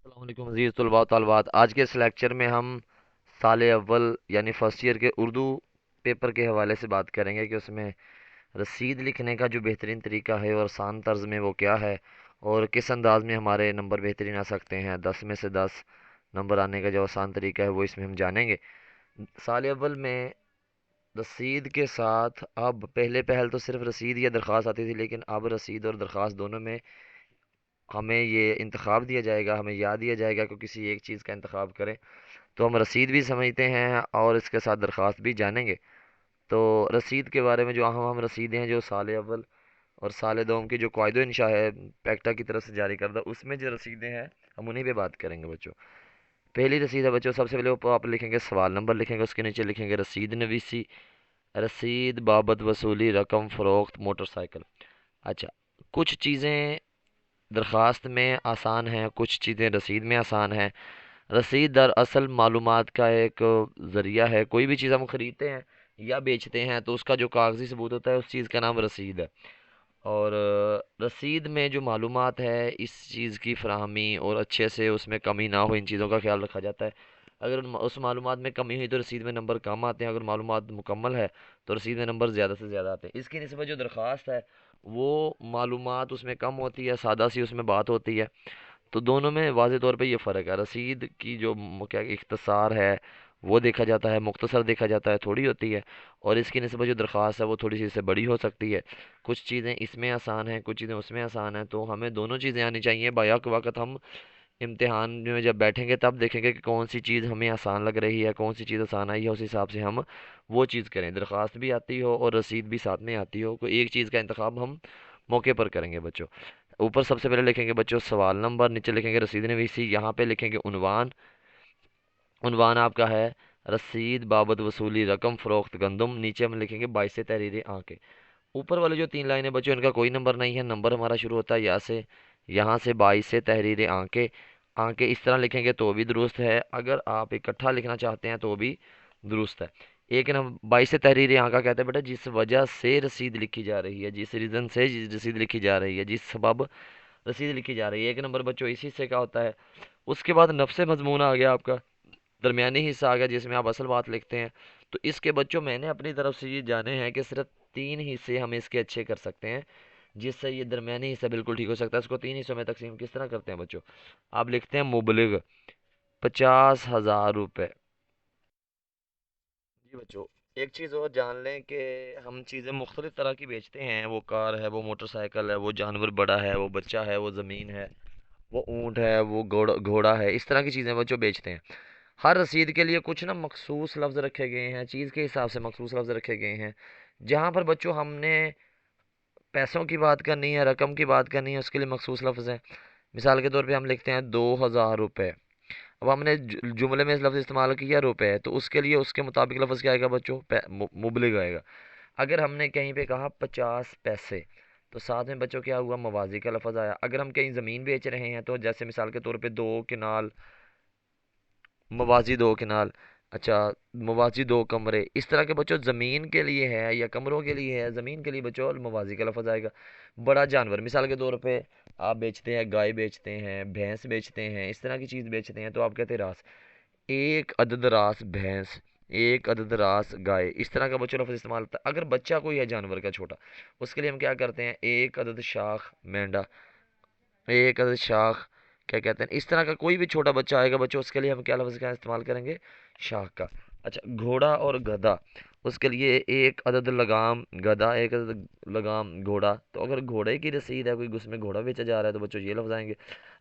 अस्सलामुअलैकुम अज़ीज़ तलबा व तलबात। आज के इस लेक्चर में हम साल अव्वल यानी फ़र्स्ट ईयर के उर्दू पेपर के हवाले से बात करेंगे कि उसमें रसीद लिखने का जो बेहतरीन तरीका है और आसान तर्ज में वो क्या है और किस अंदाज में हमारे नंबर बेहतरीन आ सकते हैं। 10 में से 10 नंबर आने का जो आसान तरीका है वो इसमें हम जानेंगे। साल अव्वल में रसीद के साथ अब पहले पहल तो सिर्फ रसीद या दरख्वास्त आती थी, लेकिन अब रसीद और दरख्वास्त दोनों में हमें ये इंतखाब दिया जाएगा, हमें याद दिया जाएगा कि किसी एक चीज़ का इंतखाब करें। तो हम रसीद भी समझते हैं और इसके साथ दरख्वास्त भी जानेंगे। तो रसीद के बारे में जो हम रसीदें हैं जो साल अव्वल और साल दोम की जो कायदो इंशा है पैक्टा की तरफ से जारी करदा, उसमें जो रसीदें हैं हम उन्हीं पे बात करेंगे बच्चों। पहली रसीद है बच्चों, सबसे पहले ऊपर आप लिखेंगे सवाल नंबर लिखेंगे, उसके नीचे लिखेंगे रसीद नवीसी, रसीद बाबत वसूली रकम फ़रोख्त मोटरसाइकिल। अच्छा, कुछ चीज़ें दरख्वास्त में आसान हैं, कुछ चीज़ें रसीद में आसान हैं। रसीद दरअसल मालूमात का एक ज़रिया है। कोई भी चीज़ हम ख़रीदते हैं या बेचते हैं तो उसका जो कागज़ी सबूत होता है उस चीज़ का नाम रसीद है। और रसीद में जो मालूमात है इस चीज़ की फ़राहमी और अच्छे से उसमें कमी ना हो, इन चीज़ों का ख्याल रखा जाता है। अगर उस मालूमात में कमी हुई तो रसीद में नंबर कम आते हैं, अगर मालूमात मुकम्मल है तो रसीद में नंबर ज़्यादा से ज़्यादा आते हैं। इसकी निस्बत जो दरख्वास्त है वो मालूमात उसमें कम होती है, सादा सी उसमें बात होती है। तो दोनों में वाज़े तौर पे ये फ़र्क है। रसीद की जो क्या इख्तसार है वो देखा जाता है, मुख्तसर देखा जाता है, थोड़ी होती है। और इसकी निस्बत जो दरख्वास्त है वो थोड़ी सी इससे बड़ी हो सकती है। कुछ चीज़ें इसमें आसान हैं, कुछ चीज़ें उसमें आसान हैं, तो हमें दोनों चीज़ें आनी चाहिए। बायाक वक्त हम इम्तिहान में जब बैठेंगे तब देखेंगे कि कौन सी चीज़ हमें आसान लग रही है, कौन सी चीज़ आसान आई है, उस हिसाब से हम वो चीज़ करें। दरख्वास्त भी आती हो और रसीद भी साथ में आती हो, कोई एक चीज़ का इंतखाब हम मौके पर करेंगे बच्चों। ऊपर सबसे पहले लिखेंगे बच्चों सवाल नंबर, नीचे लिखेंगे रसीद नवीसी, यहाँ पे लिखेंगे उन्वान। उन्वान आपका है रसीद बाबत वसूली रकम फ़रोख्त गंदम, नीचे हम लिखेंगे 22 से तहरीर आंखें। ऊपर वाले जो तीन लाइनें बच्चों इनका कोई नंबर नहीं है, नंबर हमारा शुरू होता है यहाँ से 22 से तहरीर आंखें। आंखें इस तरह लिखेंगे तो भी दुरुस्त है, अगर आप इकट्ठा लिखना चाहते हैं तो भी दुरुस्त है। एक ना 22 से तहरीर आंखा कहते हैं बेटा जिस वजह से रसीद लिखी जा रही है, जिस रीज़न से रसीद लिखी जा रही है, जिस सबब रसीद लिखी जा रही है। एक नंबर बच्चों इसी से क्या होता है। उसके बाद नफ्स मजमून आ गया आपका, दरमियानी हिस्सा आ गया जिसमें आप असल बात लिखते हैं। तो इसके बच्चों मैंने अपनी तरफ से ये जाने हैं कि सिर्फ तीन हिस्से हम इसके अच्छे कर सकते हैं जिससे ये दरमियानी हिस्सा बिल्कुल ठीक हो सकता है। इसको तीन हिस्सों में तकसीम किस तरह करते हैं बच्चों, आप लिखते हैं मुबलिग 50,000 रुपये। जी बच्चों, एक चीज़ और जान लें कि हम चीज़ें मुख्तलिफ तरह की बेचते हैं। वो कार है, वो मोटरसाइकिल है, वो जानवर बड़ा है, वो बच्चा है, वो ज़मीन है, वो ऊँट है, वो घोड़ा घोड़ा है, इस तरह की चीज़ें बच्चों बेचते हैं। हर रसीद के लिए कुछ ना मखसूस लफ्ज़ रखे गए हैं, चीज़ के हिसाब से मखसूस लफ्ज़ रखे गए हैं। जहाँ पर बच्चों हमने पैसों की बात करनी है, रकम की बात करनी है, उसके लिए मखसूस लफ्ज़ हैं। मिसाल के तौर पे हम लिखते हैं 2,000 रुपये। अब हमने जुमले में इस लफ्ज़ इस्तेमाल किया रुपए, तो उसके लिए उसके मुताबिक लफ्ज़ क्या आएगा बच्चों, मुबलिग आएगा। अगर हमने कहीं पे कहा 50 पैसे, तो साथ में बच्चों क्या हुआ, मवाजी का लफ्ज़ आया। अगर हम कहीं ज़मीन बेच रहे हैं तो जैसे मिसाल के तौर पे 2 किनाल, मवाजी 2 किनाल, अच्छा मवाजी 2 कमरे, इस तरह के बच्चों ज़मीन के लिए है या कमरों के लिए है। ज़मीन के लिए बच्चों मवाजी का लफ्ज़ आएगा। बड़ा जानवर मिसाल के तौर पे आप बेचते हैं, गाय बेचते हैं, भैंस बेचते हैं, इस तरह की चीज़ बेचते हैं तो आप कहते हैं रास, एक अदद रास भैंस, एक अदद रास गाय, इस तरह का बच्चों लफ्ज़ इस्तेमाल होता है। अगर बच्चा कोई है जानवर का छोटा, उसके लिए हम क्या करते हैं, एक अदद शाख मेंढा, एक अदद शाख क्या कहते हैं। इस तरह का कोई भी छोटा बच्चा आएगा बच्चों, उसके लिए हम क्या लफ्ज़ का इस्तेमाल करेंगे, शाख का। अच्छा, घोड़ा और गधा, उसके लिए एक अदद लगाम गधा, एक अदद लगाम घोड़ा। तो अगर घोड़े की रसीद है, कोई उसमें घोड़ा बेचा जा रहा है तो बच्चों ये लफ्ज़ आएंगे।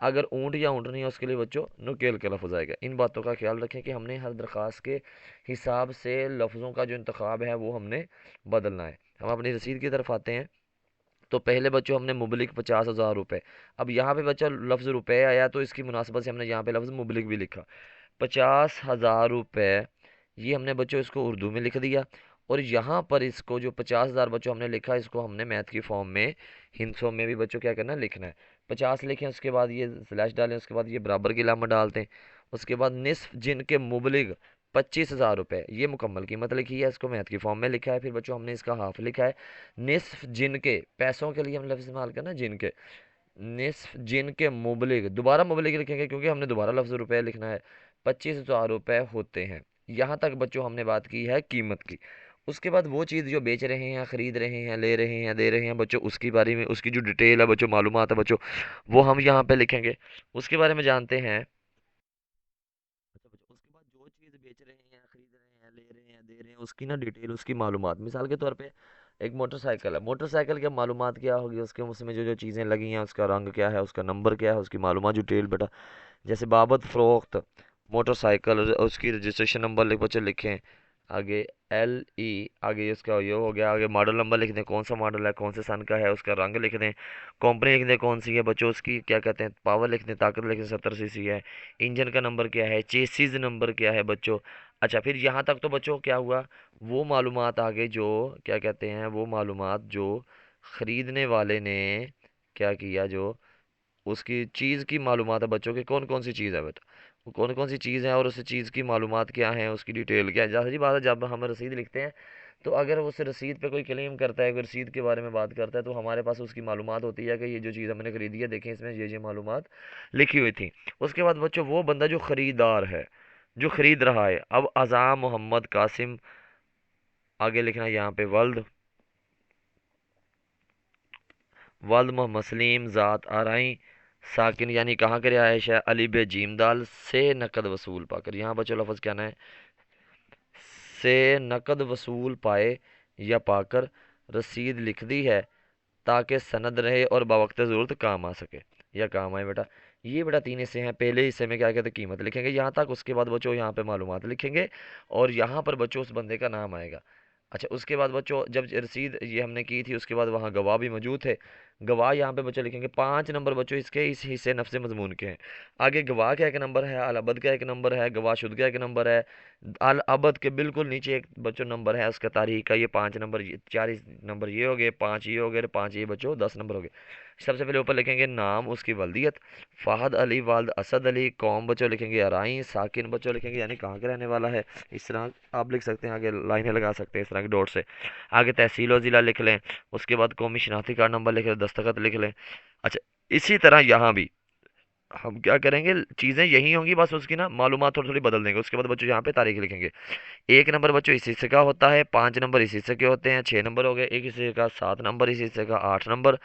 अगर ऊँट या ऊँटनी है उसके लिए बच्चों नुकेल का लफ्ज़ आएगा। इन बातों का ख्याल रखें कि हमने हर दरख्वास्त के हिसाब से लफ्ज़ों का जो इंतखाब है वो हमने बदलना है। हम अपनी रसीद की तरफ आते हैं। तो पहले बच्चों हमने मुबलिक 50,000 रुपये। अब यहाँ पे बच्चा लफ्ज़ रुपये आया तो इसकी मुनासिबत से हमने यहाँ पे लफ्ज़ मुबलिक भी लिखा। 50,000 रुपये, ये हमने बच्चों इसको उर्दू में लिख दिया। और यहाँ पर इसको जो 50,000 बच्चों हमने लिखा, इसको हमने मैथ की फॉर्म में हिंसों में भी बच्चों क्या करना है, लिखना है। 50 लिखें, उसके बाद ये स्लैश डालें, उसके बाद ये बराबर की लामत डालते हैं। उसके बाद निस्फ जिनके मुबलिग 25,000 रुपये, ये मुकम्मल कीमत लिखी है, इसको मैथ की फॉर्म में लिखा है। फिर बच्चों हमने इसका हाफ लिखा है। निस्फ जिनके, पैसों के लिए हम लफ्ज़ इस्तेमाल करना जिनके, निस्फ जिन के मुबलिग, दोबारा मुबलिग लिखेंगे क्योंकि हमने दोबारा लफ्ज़ रुपए लिखना है। 25,000 रुपए होते हैं। यहाँ तक बच्चों हमने बात की है कीमत की। उसके बाद वो चीज़ जो बेच रहे हैं, खरीद रहे हैं, ले रहे हैं, दे रहे हैं बच्चों, उसकी बारे में उसकी जो डिटेल है बच्चों, मालूमात है बच्चों, वो हम यहाँ पे लिखेंगे। उसके बारे में जानते हैं। अच्छा बच्चों, उसके बाद जो चीज़ बेच रहे हैं, खरीद रहे हैं, ले रहे हैं, दे रहे हैं, उसकी ना डिटेल, उसकी मालूमात। मिसाल के तौर पे एक मोटरसाइकिल है, मोटरसाइकिल की मालूमात क्या होगी, उसके उसमें जो जो चीज़ें लगी हैं, उसका रंग क्या है, उसका नंबर क्या है, उसकी मालूमात डिटेल बेटा। जैसे बाबत फ़रोख्त मोटरसाइकिल, उसकी रजिस्ट्रेशन नंबर लिख बच्चे लिखें। आगे LE, आगे इसका ये हो गया। आगे मॉडल नंबर लिख दें, कौन सा मॉडल है, कौन से सन का है, उसका रंग लिख दें। कंपनी लिख दें कौन सी है बच्चों, उसकी क्या कहते हैं, पावर लिख दें, ताकत लिख दें 70 cc है। इंजन का नंबर क्या है, चेसिस नंबर क्या है बच्चों। अच्छा, फिर यहाँ तक तो बच्चों क्या हुआ, वो मालूमात आगे जो क्या कहते हैं, वो मालूमात जो ख़रीदने वाले ने क्या किया, जो उसकी चीज़ की मालूमात है बच्चों के, कौन कौन सी चीज़ है बेटा, वो कौन कौन सी चीज़ है और उस चीज़ की मालूमात क्या है, उसकी डिटेल क्या है। जाहिर बात है जब हम रसीद लिखते हैं तो अगर उस रसीद पे कोई क्लेम करता है, कोई रसीद के बारे में बात करता है, तो हमारे पास उसकी मालूमात होती है कि ये जो चीज़ हमने खरीदी है, देखें इसमें ये मालूमात लिखी हुई थी। उसके बाद बच्चों वो बंदा जो ख़रीदार है, जो ख़रीद रहा है, अब अज़ाम मोहम्मद कासिम, आगे लिखना है यहाँ पे वल्द, वल्द मोहम्मद सलीम ज़ात आरई साकिन, यानी कहाँ के रिहायश है, अली बे जीमदाल से नकद वसूल पाकर। यहाँ बच्चों लफ्ज़ क्या है, से नकद वसूल पाए या पाकर रसीद लिख दी है ताकि सनद रहे और बवक्त ज़रूरत काम आ सके या काम आए बेटा। ये बेटा तीन हिस्से हैं। पहले हिस्से में क्या कहते हैं, कीमत लिखेंगे यहाँ तक। उसके बाद बच्चों यहाँ पे मालूमात लिखेंगे और यहाँ पर बच्चों उस बंदे का नाम आएगा। अच्छा, उसके बाद बच्चों जब रसीद ये हमने की थी, उसके बाद वहाँ गवाह भी मौजूद थे। गवाह यहाँ पे बच्चों लिखेंगे 5 नंबर बच्चों इसके, इस हिस्से नफ्स मजमून के हैं। आगे गवाह का एक नंबर है, अल अबद का एक नंबर है, गवाह शुद का एक नंबर है। अल अबद के बिल्कुल नीचे एक बच्चों नंबर है उसका तारीख का, ये 5 नंबर, ये 4 नंबर ये हो गए, 5 ये हो गए, 5 ये बच्चों 10 नंबर हो गए। सबसे पहले ऊपर लिखेंगे नाम, उसकी वल्दियत, फ़हद अली वाल्द असद अली, कौम बच्चों लिखेंगे अराई, साकिन बच्चों लिखेंगे यानी कहाँ के रहने वाला है। इस तरह आप लिख सकते हैं, आगे लाइनें लगा सकते हैं इस तरह के डॉट से। आगे तहसील और ज़िला लिख लें। उसके बाद कौमी शनाख्ती कार्ड नंबर लिख लें, दस्तखत लिख लें। अच्छा, इसी तरह यहाँ भी हम क्या करेंगे, चीज़ें यही होंगी, बस उसकी ना मालूमात थोड़ी थोड़ी बदल देंगे। उसके बाद बच्चों यहाँ पे तारीख लिखेंगे। 1 नंबर बच्चों इस हिस्से का होता है, 5 नंबर इस हिस्से के होते हैं, 6 नंबर हो गए, एक हिस्से का 7 नंबर, इस हिस्से का 8 नंबर,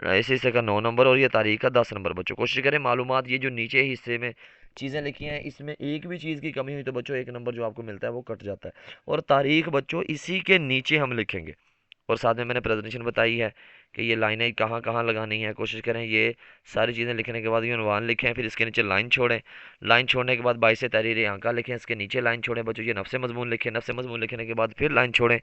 इस हिस्से का 9 नंबर और ये तारीख का 10 नंबर। बच्चों कोशिश करें मालूमात ये जो नीचे हिस्से में चीज़ें लिखी हैं, इसमें एक भी चीज़ की कमी हुई तो बच्चों 1 नंबर जो आपको मिलता है वो कट जाता है। और तारीख बच्चों इसी के नीचे हम लिखेंगे। और साथ में मैंने प्रेजेंटेशन बताई है कि ये लाइनें कहाँ कहाँ लगानी है। कोशिश करें ये सारी चीज़ें लिखने के बाद ये उन्वान लिखें, फिर इसके नीचे लाइन छोड़ें। लाइन छोड़ने के बाद 22 तहरीर आंका लिखें, इसके नीचे लाइन छोड़ें बच्चों, ये नफ्स मजमून लिखें। नफ्स मजमून लिखने के बाद फिर लाइन छोड़ें।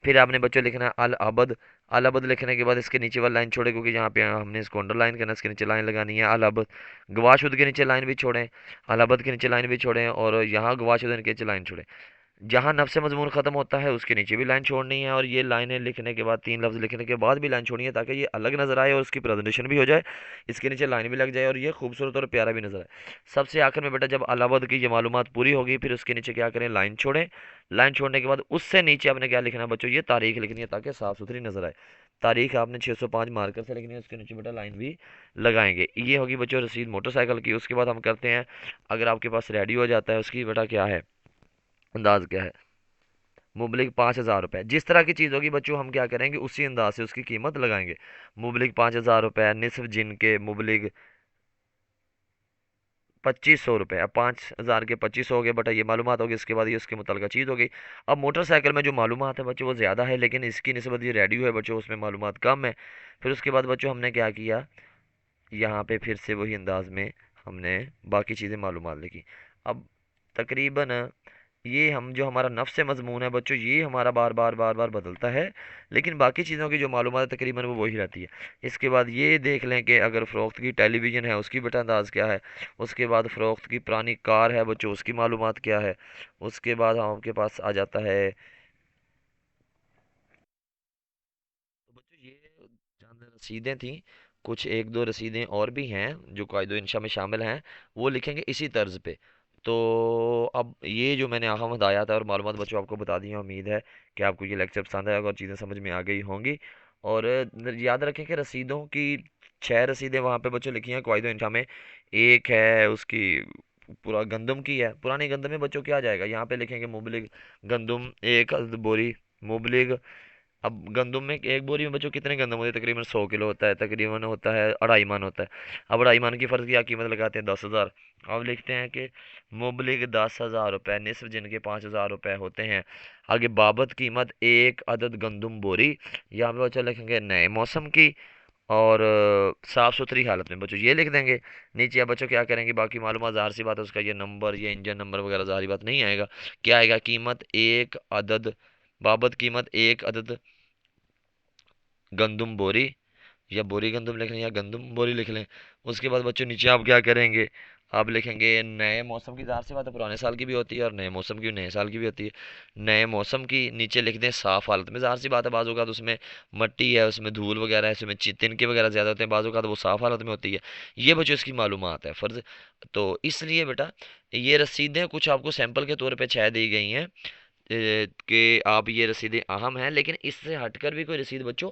फिर आपने बच्चों लिखना है अल अबद। अल अबद लिखने के बाद इसके नीचे वाली लाइन छोड़ें, क्योंकि यहाँ पे हमने इसको अंडरलाइन करना है, इसके नीचे लाइन लगानी है अल अबद। गवाशुद के नीचे लाइन भी छोड़ें, अल अबद के नीचे लाइन भी छोड़ें और यहाँ गवाशुद के नीचे लाइन छोड़ें। जहाँ नफ्स मजमून ख़त्म होता है उसके नीचे भी लाइन छोड़नी है। और ये लाइनें लिखने के बाद, 3 लफ्ज़ लिखने के बाद भी लाइन छोड़नी है, ताकि ये अलग नज़र आए और उसकी प्रेजेंटेशन भी हो जाए, इसके नीचे लाइन भी लग जाए और ये खूबसूरत और प्यारा भी नज़र आए। सबसे आखिर में बेटा जब अलावद की ये मालूमात पूरी होगी, फिर उसके नीचे क्या करें, लाइन छोड़ें। लाइन छोड़ने के बाद उससे नीचे आपने क्या लिखना है बच्चों, ये तारीख लिखनी है ताकि साफ़ सुथरी नज़र आए। तारीख आपने 605 मार्कर से लिखनी है, उसके नीचे बेटा लाइन भी लगाएंगे। ये होगी बच्चों रसीद मोटरसाइकिल की। उसके बाद हम करते हैं, अगर आपके पास रेडी हो जाता है, उसकी बेटा क्या है, अंदाज क्या है। मुबलिक 5,000 रुपये, जिस तरह की चीज़ होगी बच्चों हम क्या करेंगे, उसी अंदाज से उसकी कीमत लगाएंगे। मुबलिक 5,000 रुपये, निसफ जिन के मुबलिक 2500 रुपये। अब 5,000 के 25 हो गए बेटा, ये मालूमात होगी। इसके बाद ये उसके मुतलका चीज़ हो गई। अब मोटरसाइकिल में जो मालूमात है बच्चों वो ज़्यादा है, लेकिन इसकी निस्बत ये रेडियो है बच्चों, उसमें मालूमात कम है। फिर उसके बाद बच्चों हमने क्या किया, यहाँ पे फिर से वही अंदाज में हमने बाकी चीज़ें मालूमात लिखी। अब तकरीबन ये हम जो हमारा नफ्स मजमून है बच्चों, ये हमारा बार बार बार बार बदलता है, लेकिन बाकी चीज़ों की जो मालूमात है तकरीबन वो वही रहती है। इसके बाद ये देख लें कि अगर फ़रोख्त की टेलीविज़न है उसकी बेटा अंदाज़ क्या है। उसके बाद फ़रोख्त की पुरानी कार है बच्चों, उसकी मालूमात क्या है। उसके बाद हम आपके पास आ जाता है, तो बच्चों ये चंद रसीदें थी। कुछ एक दो रसीदें और भी हैं जो कायदो इंशा में शामिल हैं, वो लिखेंगे इसी तर्ज पे। तो अब ये जो मैंने आखा में आया था और मालूमात बच्चों आपको बता दी हैं, उम्मीद है कि आपको ये लेक्चर पसंद आएगा और चीज़ें समझ में आ गई होंगी। और याद रखें कि रसीदों की छह रसीदें वहाँ पे बच्चों लिखी हैं कवायद इंशा में। एक है उसकी पूरा गंदम की है, पुरानी गंदम में बच्चों क्या जाएगा, यहाँ पे लिखेंगे मुबलिग गंदम एक अदद बोरी मुबलिग। अब गंदम में एक बोरी में बच्चों कितने गंदम होते हैं, तकरीबन 100 किलो होता है, तकरीबन होता है 2.5 मन होता है। अब 2.5 मन की फर्ज क्या कीमत लगाते हैं, 10,000। अब लिखते हैं कि मुबलिग 10,000 रुपये, निस्फ जिनके 5,000 रुपये होते हैं। आगे बाबत कीमत एक अदद गंदम बोरी, यहाँ पे बच्चों लिखेंगे नए मौसम की और साफ़ सुथरी हालत में, बच्चों ये लिख देंगे। नीचे अब बच्चों क्या करेंगे, बाकी मालूम ज़ाहिर सी बात है उसका ये नंबर, ये इंजन नंबर वगैरह ज़ाहिर बात नहीं आएगा। क्या आएगा, कीमत एक अदद, बाबत कीमत एक अदद गंदम बोरी, या बोरी गंदम लिख लें या गंदम बोरी लिख लें। उसके बाद बच्चों नीचे आप क्या करेंगे, आप लिखेंगे नए मौसम की, ज़ाहिर सी बात है पुराने साल की भी होती है और नए मौसम की नए साल की भी होती है। नए मौसम की नीचे लिख दें साफ़ हालत में, ज़ाहिर सी बात है बाज़ औक़ात उसमें मट्टी है, उसमें धूल वगैरह है, उसमें तिनके वगैरह ज़्यादा होते हैं, बाज़ औक़ात वो साफ़ हालत में होती है। ये बच्चों इसकी मालूमात है फ़र्ज़। तो इसलिए बेटा ये रसीदें कुछ आपको सैंपल के तौर पर 6 दी गई हैं कि आप ये रसीदें अहम हैं, लेकिन इससे हटकर भी कोई रसीद बच्चों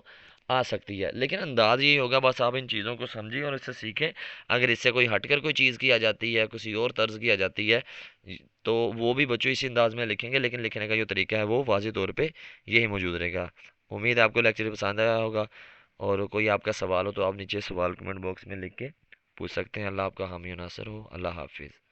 आ सकती है। लेकिन अंदाज ये होगा, बस आप इन चीज़ों को समझिए और इससे सीखें। अगर इससे कोई हटकर कोई चीज़ की आ जाती है, किसी और तर्ज की आ जाती है, तो वो भी बच्चों इसी अंदाज में लिखेंगे, लेकिन लिखने का जो तरीका है वो वाज़ेह तौर पे यही मौजूद रहेगा। उम्मीद है आपको लेक्चर पसंद आया होगा, और कोई आपका सवाल हो तो आप नीचे सवाल कमेंट बॉक्स में लिख के पूछ सकते हैं। अल्लाह आपका हामी और नासर हो। अल्लाह हाफिज़।